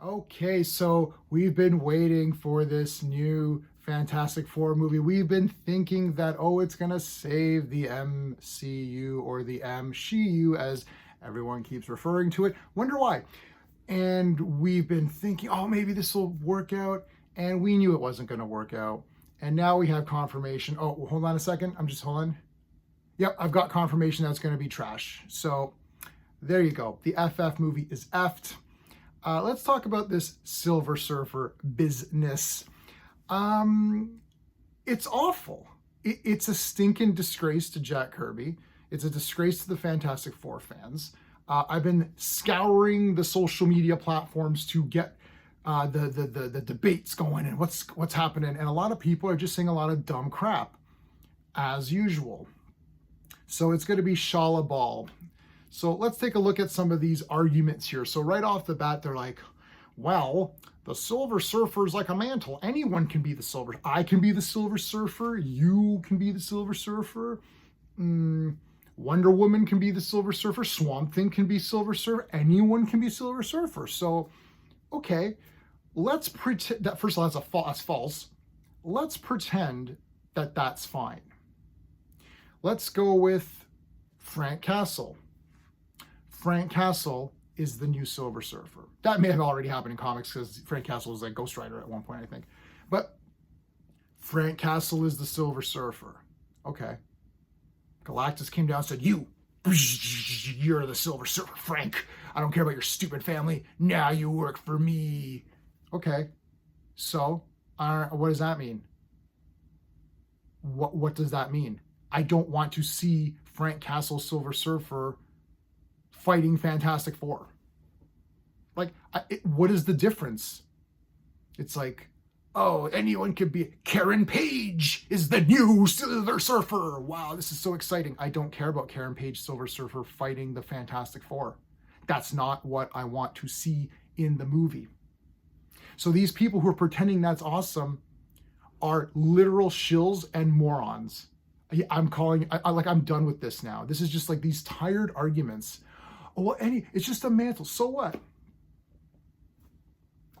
Okay, so we've been waiting for this new Fantastic Four movie. We've been thinking that, oh, it's going to save the MCU or the MSHU, as everyone keeps referring to it. Wonder why. And we've been thinking, oh, maybe this will work out. And we knew it wasn't going to work out. And now we have confirmation. Oh, hold on a second. Hold on. Yep, I've got confirmation that's going to be trash. So there you go. The FF movie is effed. Let's talk about this Silver Surfer business. It's awful. It's a stinking disgrace to Jack Kirby. It's a disgrace to the Fantastic Four fans. I've been scouring the social media platforms to get the debates going and what's happening, and a lot of people are just saying a lot of dumb crap, as usual. So it's going to be Shala Ball. So let's take a look at some of these arguments here. So right off the bat, they're like, well, the Silver Surfer is like a mantle. Anyone can be the Silver. I can be the Silver Surfer. You can be the Silver Surfer. Wonder Woman can be the Silver Surfer. Swamp Thing can be Silver Surfer. Anyone can be Silver Surfer. So, okay, let's pretend that, first of all, that's false. Let's pretend that that's fine. Let's go with Frank Castle. Frank Castle is the new Silver Surfer. That may have already happened in comics because Frank Castle was like Ghost Rider at one point, I think. But Frank Castle is the Silver Surfer. Okay. Galactus came down and said, you're the Silver Surfer, Frank. I don't care about your stupid family. Now you work for me. Okay. So, what does that mean? What does that mean? I don't want to see Frank Castle, Silver Surfer, fighting Fantastic Four. Like, what is the difference? It's like, oh, anyone could be. Karen Page is the new Silver Surfer. Wow, this is so exciting. I don't care about Karen Page, Silver Surfer, fighting the Fantastic Four. That's not what I want to see in the movie. So these people who are pretending that's awesome are literal shills and morons. I'm done with this now. This is just like these tired arguments. Oh, well, it's just a mantle. So what?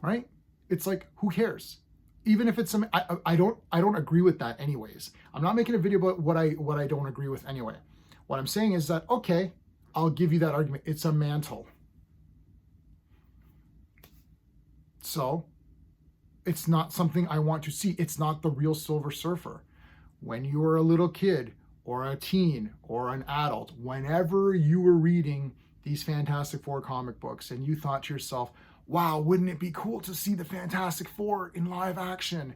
Right? It's like, who cares? Even if it's I don't agree with that anyways. I'm not making a video about what I don't agree with anyway. What I'm saying is that, okay, I'll give you that argument. It's a mantle. So it's not something I want to see. It's not the real Silver Surfer. When you were a little kid or a teen or an adult, whenever you were reading these Fantastic Four comic books and you thought to yourself, wow, wouldn't it be cool to see the Fantastic Four in live action?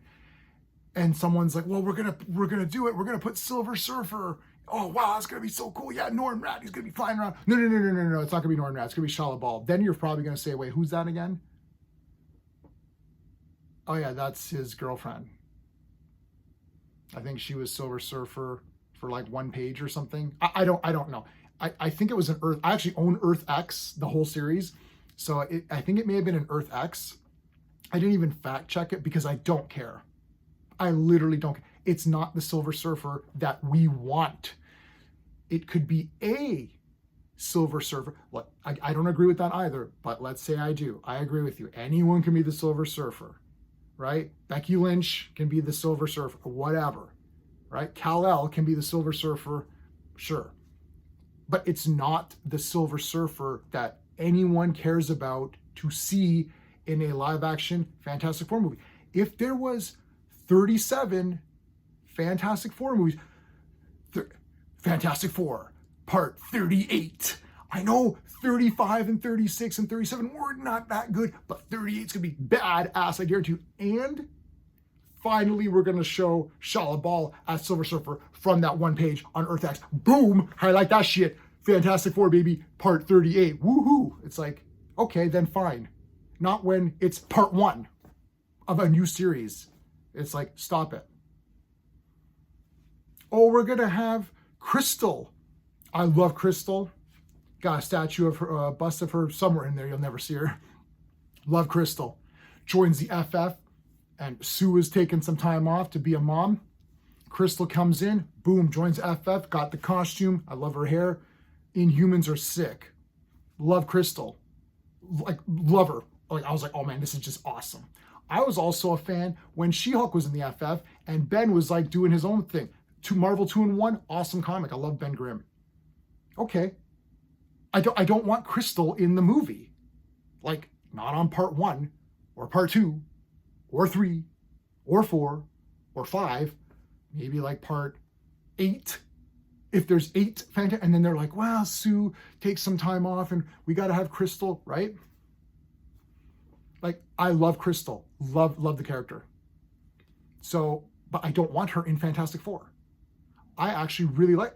And someone's like, well, we're gonna do it. We're gonna put Silver Surfer. Oh wow, that's gonna be so cool. Yeah, Norrin Rath, he's gonna be flying around. No, it's not gonna be Norrin Rath. It's gonna be Shala Ball. Then you're probably gonna say, wait, who's that again? Oh yeah, that's his girlfriend. I think she was Silver Surfer for like one page or something. I don't know. I think it was an Earth. I actually own Earth X, the whole series. So I think it may have been an Earth X. I didn't even fact check it because I don't care. I literally don't care. It's not the Silver Surfer that we want. It could be a Silver Surfer. Look, I don't agree with that either, but let's say I do. I agree with you. Anyone can be the Silver Surfer, right? Becky Lynch can be the Silver Surfer, whatever, right? Kal-El can be the Silver Surfer, sure. But it's not the Silver Surfer that anyone cares about to see in a live action Fantastic Four movie. If there was 37 Fantastic Four movies, Fantastic Four, part 38. I know 35 and 36 and 37 were not that good, but 38 is going to be badass, I guarantee you. And finally, we're going to show Shala Ball as Silver Surfer from that one page on Earth X. Boom! I like that shit. Fantastic Four, baby, part 38. Woohoo! It's like, okay, then fine. Not when it's part 1 of a new series. It's like, stop it. Oh, we're going to have Crystal. I love Crystal. Got a statue of her, a bust of her somewhere in there. You'll never see her. Love Crystal. Joins the FF, and Sue is taking some time off to be a mom. Crystal comes in, boom, joins FF, got the costume. I love her hair. Inhumans are sick. Love Crystal. Like, love her. Like, I was like, oh man, this is just awesome. I was also a fan when She-Hulk was in the FF and Ben was like doing his own thing. Marvel 2-in-1, awesome comic. I love Ben Grimm. Okay. I don't want Crystal in the movie. Like, not on part 1 or part 2 or 3 or 4 or 5, maybe like part 8. If there's 8, and then they're like, well, Sue takes some time off and we got to have Crystal, right? Like, I love Crystal, love the character. So, but I don't want her in Fantastic Four. I actually really like,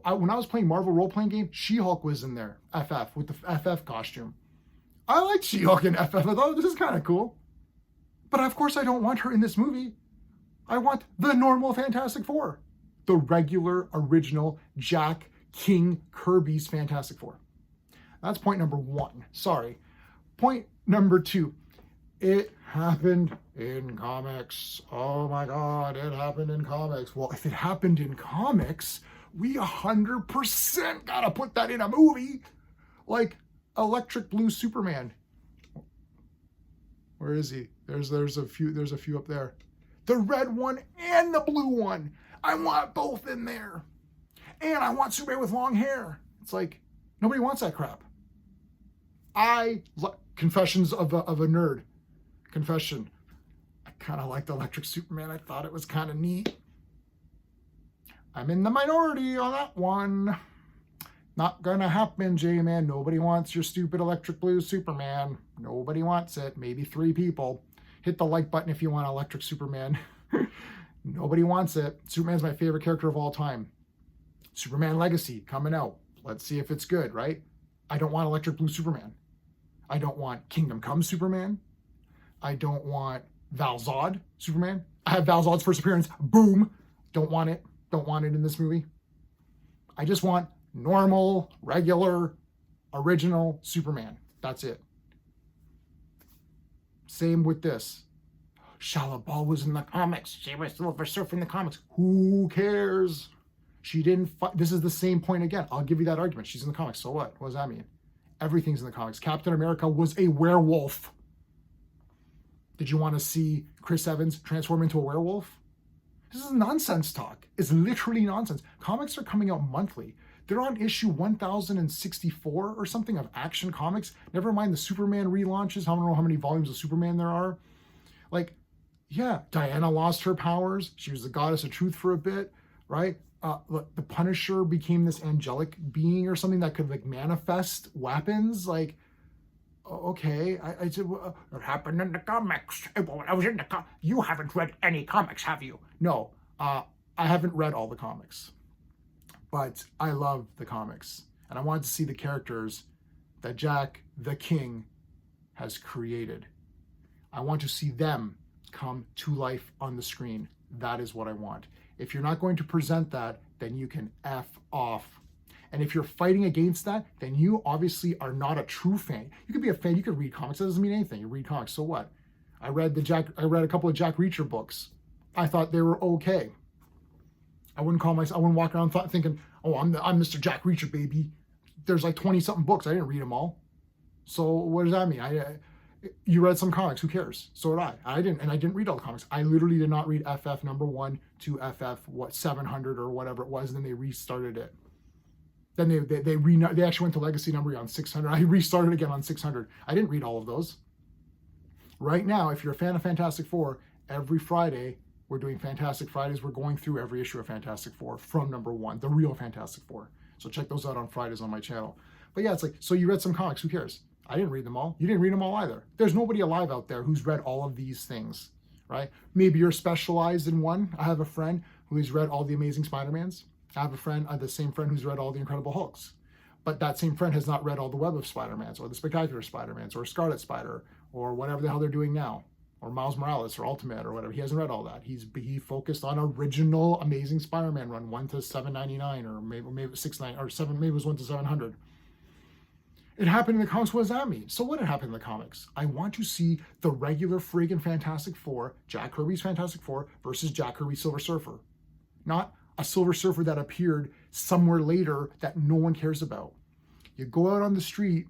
when I was playing Marvel role-playing game, She-Hulk was in there, FF, with the FF costume. I like She-Hulk in FF. I thought this is kind of cool. But of course I don't want her in this movie. I want the normal Fantastic Four. The regular, original Jack King Kirby's Fantastic Four. That's point number 1. Sorry. Point number 2. It happened in comics. Oh my God, it happened in comics. Well, if it happened in comics, we 100% gotta put that in a movie. Like Electric Blue Superman. Where is he? There's a few up there. The red one and the blue one. I want both in there. And I want Superman with long hair. It's like, nobody wants that crap. Confessions of a nerd. Confession. I kind of liked Electric Superman. I thought it was kind of neat. I'm in the minority on that one. Not gonna happen, J-Man. Nobody wants your stupid Electric Blue Superman. Nobody wants it. Maybe 3 people. Hit the like button if you want Electric Superman. Nobody wants it. Superman's my favorite character of all time. Superman Legacy coming out. Let's see if it's good, right? I don't want Electric Blue Superman. I don't want Kingdom Come Superman. I don't want Val Zod Superman. I have Val Zod's first appearance. Boom. Don't want it. Don't want it in this movie. I just want normal, regular, original Superman. That's it. Same with this. Shalabal was in the comics. She was Silver Surfer in the comics. Who cares? She didn't fight. This is the same point again. I'll give you that argument. She's in the comics. So what? What does that mean? Everything's in the comics. Captain America was a werewolf. Did you want to see Chris Evans transform into a werewolf? This is nonsense talk. It's literally nonsense. Comics are coming out monthly. They're on issue 1064 or something of Action Comics. Never mind the Superman relaunches. I don't know how many volumes of Superman there are. Like, yeah, Diana lost her powers. She was the goddess of truth for a bit, right? The Punisher became this angelic being or something that could like manifest weapons. Like, okay, I said, it happened in the comics. I was in the You haven't read any comics, have you? No, I haven't read all the comics, but I love the comics, and I wanted to see the characters that Jack the King has created. I want to see them come to life on the screen. That is what I want. If you're not going to present that, then you can F off. And if you're fighting against that, then you obviously are not a true fan. You could be a fan, you could read comics, that doesn't mean anything. You read comics, so what? I read a couple of Jack Reacher books. I thought they were okay. I wouldn't walk around thinking, oh, I'm Mr. Jack Reacher, baby. There's like 20-something books. I didn't read them all. So what does that mean? You read some comics, who cares? So did I. I didn't read all the comics. I literally did not read FF number 1 to FF 700 or whatever it was, and then they restarted it. Then they actually went to Legacy number on 600. I restarted again on 600. I didn't read all of those. Right now, if you're a fan of Fantastic Four, every Friday we're doing Fantastic Fridays. We're going through every issue of Fantastic Four from number 1, the real Fantastic Four. So check those out on Fridays on my channel. But yeah, it's like, so you read some comics, who cares? I didn't read them all. You didn't read them all either. There's nobody alive out there who's read all of these things, right? Maybe you're specialized in one. I have a friend who's read all the Amazing Spider-Mans. I have a friend, the same friend who's read all the Incredible Hulks. But that same friend has not read all the Web of Spider-Mans or the Spectacular Spider-Mans or Scarlet Spider or whatever the hell they're doing now, or Miles Morales or Ultimate or whatever. He hasn't read all that. He focused on original Amazing Spider-Man run 1 to 799 or maybe 699 or 7, maybe it was 1 to 700. It happened in the comics. What does that mean? So what had happened in the comics? I want to see the regular friggin' Fantastic Four, Jack Kirby's Fantastic Four versus Jack Kirby's Silver Surfer. Not a Silver Surfer that appeared somewhere later that no one cares about. You go out on the street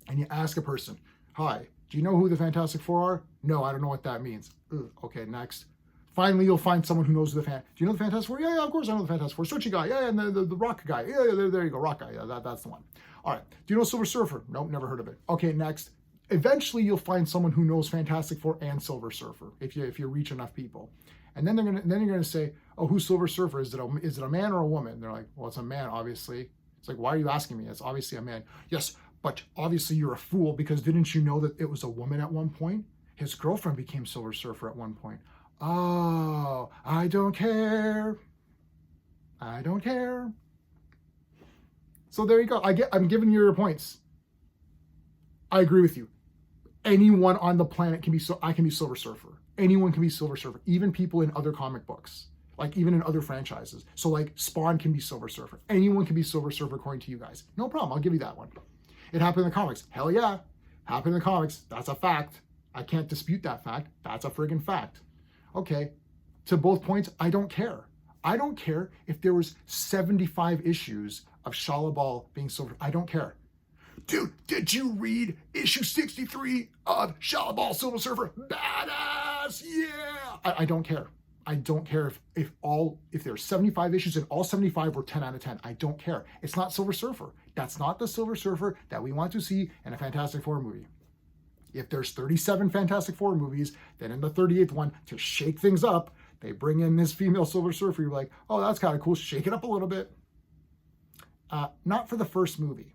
and you ask a person, hi, Do you know who the Fantastic Four are? No, I don't know what that means. Ugh. Okay, next. Finally, you'll find someone who knows who Do you know the Fantastic Four? Yeah, of course I know the Fantastic Four. Stretchy guy, yeah, and the rock guy. Yeah, there you go, rock guy. Yeah, that's the one. All right. Do you know Silver Surfer? Nope, never heard of it. Okay, next. Eventually, you'll find someone who knows Fantastic Four and Silver Surfer if you reach enough people, and then you're gonna say, oh, who's Silver Surfer? Is it a man or a woman? They're like, well, it's a man, obviously. It's like, why are you asking me? It's obviously a man. Yes, but obviously you're a fool because didn't you know that it was a woman at one point? His girlfriend became Silver Surfer at one point. Oh, I don't care. I don't care. So there you go. I'm giving you your points. I agree with you. Anyone on the planet I can be Silver Surfer. Anyone can be Silver Surfer. Even people in other comic books, like even in other franchises. So like Spawn can be Silver Surfer. Anyone can be Silver Surfer according to you guys. No problem. I'll give you that one. It happened in the comics. Hell yeah. Happened in the comics. That's a fact. I can't dispute that fact. That's a friggin' fact. Okay. To both points, I don't care. I don't care if there was 75 issues of Shalabal being Silver. I don't care. Dude, did you read issue 63 of Shalabal Silver Surfer? Badass, yeah! I don't care. I don't care if there's 75 issues and all 75 were 10 out of 10. I don't care. It's not Silver Surfer. That's not the Silver Surfer that we want to see in a Fantastic Four movie. If there's 37 Fantastic Four movies, then in the 38th one, to shake things up, they bring in this female Silver Surfer. You're like, oh, that's kind of cool. Shake it up a little bit. Not for the first movie.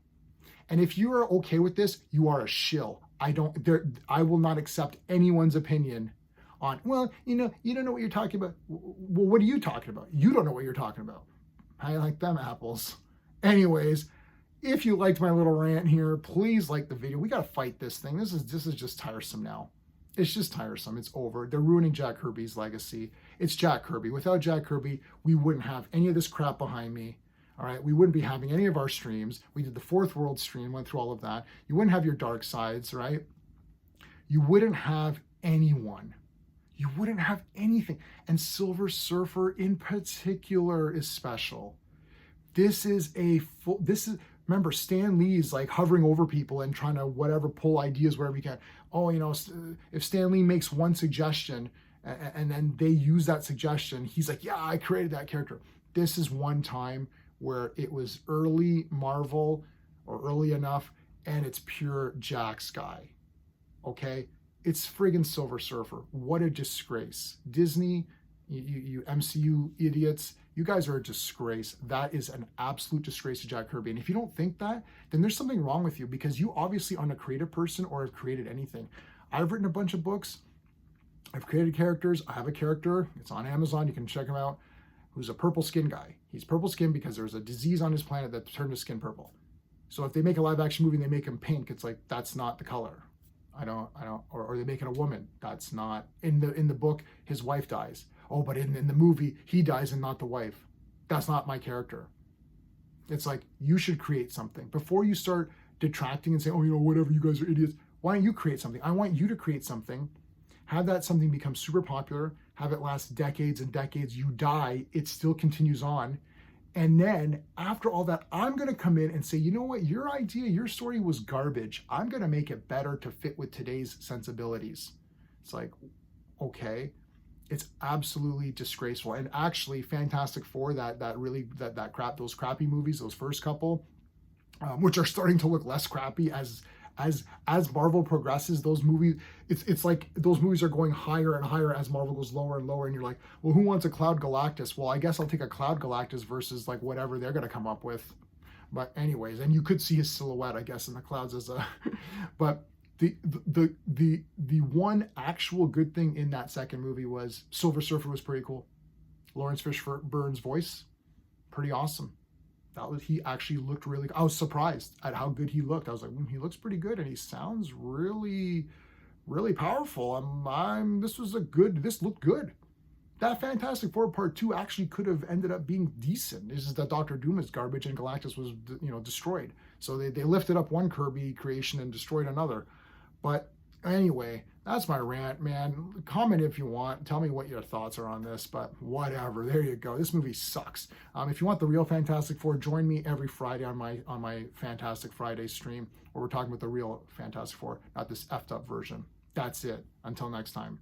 And if you are okay with this, you are a shill. I will not accept anyone's opinion on, well, you don't know what you're talking about. Well, what are you talking about? You don't know what you're talking about. I like them apples. Anyways, if you liked my little rant here, please like the video. We got to fight this thing. This is just tiresome now. It's just tiresome. It's over. They're ruining Jack Kirby's legacy. It's Jack Kirby. Without Jack Kirby, we wouldn't have any of this crap behind me. All right, we wouldn't be having any of our streams. We did the Fourth World stream, went through all of that. You wouldn't have your dark sides, right? You wouldn't have anyone. You wouldn't have anything. And Silver Surfer in particular is special. Remember, Stan Lee's like hovering over people and trying to pull ideas wherever he can. Oh, if Stan Lee makes one suggestion and then they use that suggestion, he's like, yeah, I created that character. This is one time where it was early Marvel or early enough and it's pure Jack Sky. Okay? It's friggin' Silver Surfer. What a disgrace. Disney, you MCU idiots, you guys are a disgrace. That is an absolute disgrace to Jack Kirby. And if you don't think that, then there's something wrong with you because you obviously aren't a creative person or have created anything. I've written a bunch of books. I've created characters. I have a character. It's on Amazon. You can check him out. Who's a purple skin guy. He's purple skin because there's a disease on his planet that turned his skin purple. So if they make a live action movie and they make him pink, it's like, that's not the color. Or they make it a woman. That's not, in the book, his wife dies. Oh, but in the movie, he dies and not the wife. That's not my character. It's like, you should create something. Before you start detracting and saying, oh, whatever, you guys are idiots. Why don't you create something? I want you to create something. Have that something become super popular. Have it last decades and decades. You die, it still continues on. And then after all that, I'm going to come in and say, you know what? Your idea, your story was garbage. I'm going to make it better to fit with today's sensibilities. It's like, okay. It's absolutely disgraceful. And actually, Fantastic Four, those crappy movies, those first couple, which are starting to look less crappy as Marvel progresses. Those movies, it's like those movies are going higher and higher as Marvel goes lower and lower. And you're like, well, who wants a Cloud Galactus? Well, I guess I'll take a Cloud Galactus versus like whatever they're gonna come up with. But anyways, and you could see his silhouette, I guess, in the clouds as a, but. The one actual good thing in that second movie was Silver Surfer was pretty cool. Lawrence Fishburne's voice, pretty awesome. He actually looked really good. I was surprised at how good he looked. I was like, he looks pretty good and he sounds really, really powerful. This looked good. That Fantastic Four Part 2 actually could have ended up being decent. It's just that Doctor Doom is garbage and Galactus was, destroyed. So they lifted up one Kirby creation and destroyed another. But Anyway, that's my rant, man. Comment if you want. Tell me what your thoughts are on this, but whatever. There you go. This movie sucks. If you want the real Fantastic Four, join me every Friday on my Fantastic Friday stream, where we're talking about the real Fantastic Four, not this effed up version. That's it. Until next time.